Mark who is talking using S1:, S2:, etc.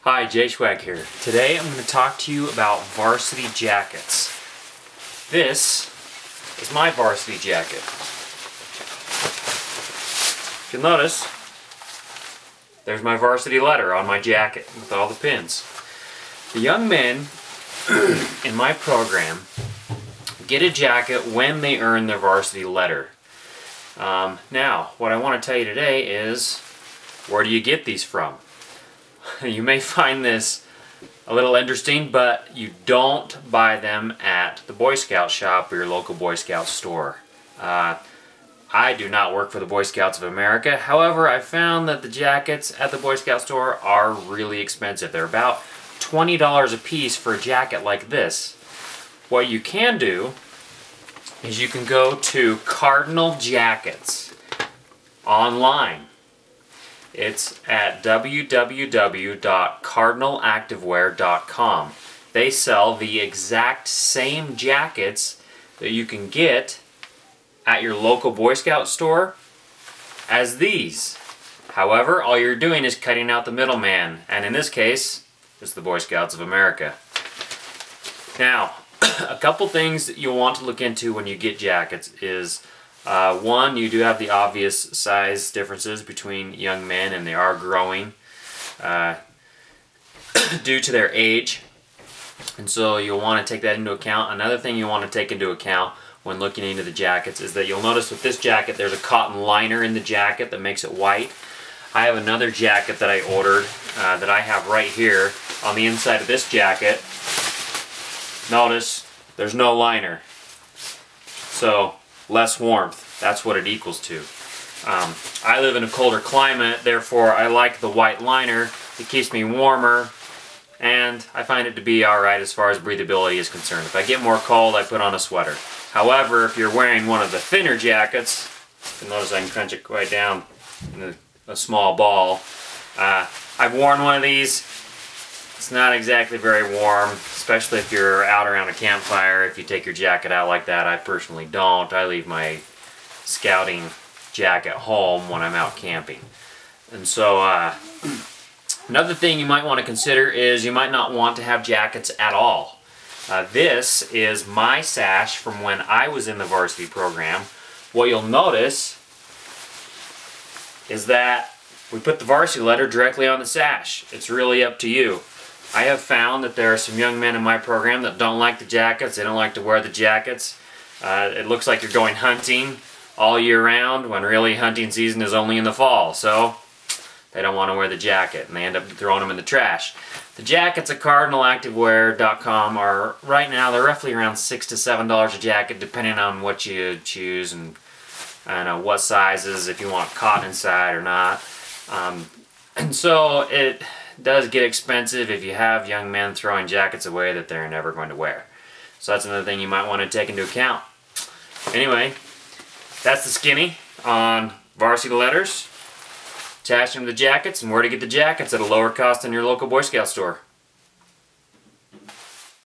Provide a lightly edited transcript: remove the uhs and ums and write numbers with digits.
S1: Hi, Jay Schwag here. Today I'm going to talk to you about varsity jackets. This is my varsity jacket. If you'll notice, there's my varsity letter on my jacket with all the pins. The young men in my program get a jacket when they earn their varsity letter. Now, what I want to tell you today is, where do you get these from? You may find this a little interesting, but you don't buy them at the Boy Scout shop or your local Boy Scout store. I do not work for the Boy Scouts of America. However, I found that the jackets at the Boy Scout store are really expensive. They're about $20 a piece for a jacket like this. What you can do is you can go to Cardinal Jackets online. It's at www.cardinalactivewear.com. They sell the exact same jackets that you can get at your local Boy Scout store as these. However, all you're doing is cutting out the middleman, and in this case, it's the Boy Scouts of America. Now, a couple things that you'll want to look into when you get jackets is one, you do have the obvious size differences between young men, and they are growing due to their age, and so you'll want to take that into account. Another thing you want to take into account when looking into the jackets is that you'll notice with this jacket there's a cotton liner in the jacket that makes it white. I have another jacket that I ordered that I have right here on the inside of this jacket. Notice there's no liner, so less warmth. That's what it equals to. I live in a colder climate, therefore I like the white liner. It keeps me warmer, and I find it to be alright as far as breathability is concerned. If I get more cold, I put on a sweater. However, if you're wearing one of the thinner jackets, you'll notice I can crunch it quite down in a small ball. I've worn one of these. It's not exactly very warm, especially if you're out around a campfire. If you take your jacket out like that, I personally don't. I leave my scouting jacket home when I'm out camping. And so another thing you might want to consider is you might not want to have jackets at all. This is my sash from when I was in the varsity program. What you'll notice is that we put the varsity letter directly on the sash. It's really up to you. I have found that there are some young men in my program that don't like the jackets. They don't like to wear the jackets. It looks like you're going hunting all year round when really hunting season is only in the fall. So they don't want to wear the jacket and they end up throwing them in the trash. The jackets at cardinalactivewear.com are right now, they're roughly around $6 to $7 a jacket depending on what you choose and what sizes, if you want cotton inside or not. And so it does get expensive if you have young men throwing jackets away that they're never going to wear. So that's another thing you might want to take into account. Anyway, that's the skinny on varsity letters, attaching to the jackets, and where to get the jackets at a lower cost than your local Boy Scout store.